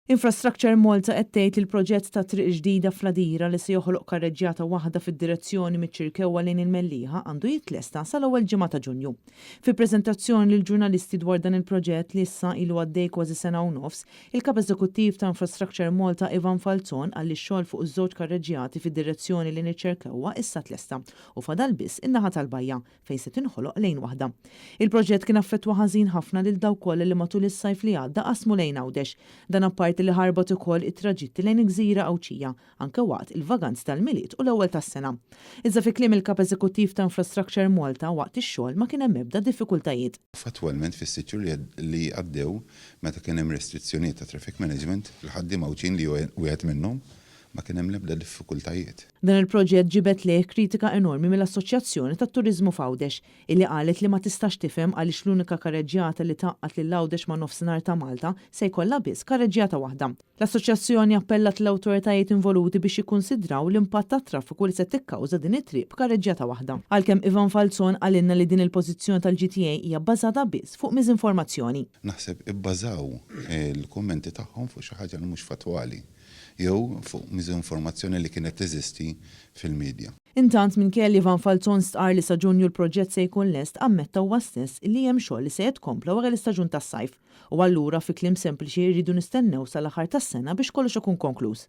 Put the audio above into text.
Infrastructure Malta qed tgħid li l-proġett ta' triq ġdida fl-Adira li se joħloq karreġġjata waħda fid-direzzjoni miċ-Ċirkewwa lejn il-Mellieħa għandu jitlesta sal-ewwel ġimgħa ta' Ġunju. Fi preżentazzjoni lil ġurnalisti dwar dan il-proġett li issa ilu għaddej kważi sena u nofs, il-Kap Eżekuttiv ta' Infrastructure Malta Ivan Falzon qal li x-xogħol fuq iż-żewġ karreġġjati fid-direzzjoni lejn iċ-Ċirkewwa issa tlesta u fadal biss in-naħa tal-Bajja fejn se tinħoloq lejn waħda. Il-proġett kien affettwa ħażin ħafna lil dawk kollha li matul is-sajf li għadda qasmu lejn Għawdex. Dan apparti li ħarbot ukoll it-traġitti lejn Gżira Awċija anke waqt il-vaganz tal-miliet u l-ewwel tas-sena. Iżda fi kliem il-Kap Eżekuttiv ta' Infrastructure Malta waqt ix-xogħol ma kien hemm ebda diffikultajiet. Fatwalment fis-siċċur li għaddew meta kien hemm restrizzjonijiet ta' traffic management il-ħaddiem Awċin li wieħed minnhom ma kien hemm l-ebda diffikultajiet. Dan il-proġett ġibet leh kritika enormi mill-Assoċjazzjoni tat-Turiżmu f'Għawdex illi qalet li ma tistax tifhem għaliex l-unika karreġġjata li taqqat lil Għawdex ma' nofsinhar ta' Malta se jkollha biss karreġġjata waħda. L-Assoċjazzjoni appellat l-awtoritajiet involuti biex jikkunsidraw l-impatt tat-traffiku li se tikkawża din it-triq b'karreġġjata waħda. Għalkemm Ivan Falzon għalinna li din il-pożizzjoni tal-GTA hija bbażata biss fuq miżinformazzjoni. Naħseb ibbażaw il-kummenti tagħhom fuq xi ħaġa li mhux fatwali jew fuq miżinformazzjoni li kienet teżisti fil-medja. Intant minn kelli Ivan Falzon stqar li sa Ġunju l-proġett se jkun lest ammetta huwa stess li hemm xogħol li se jitkompla wara l-istaġun tas-sajf u allura fi kliem sempliċi jridu nistennew sal-aħħar tas-sena biex kollox ikun konkluż.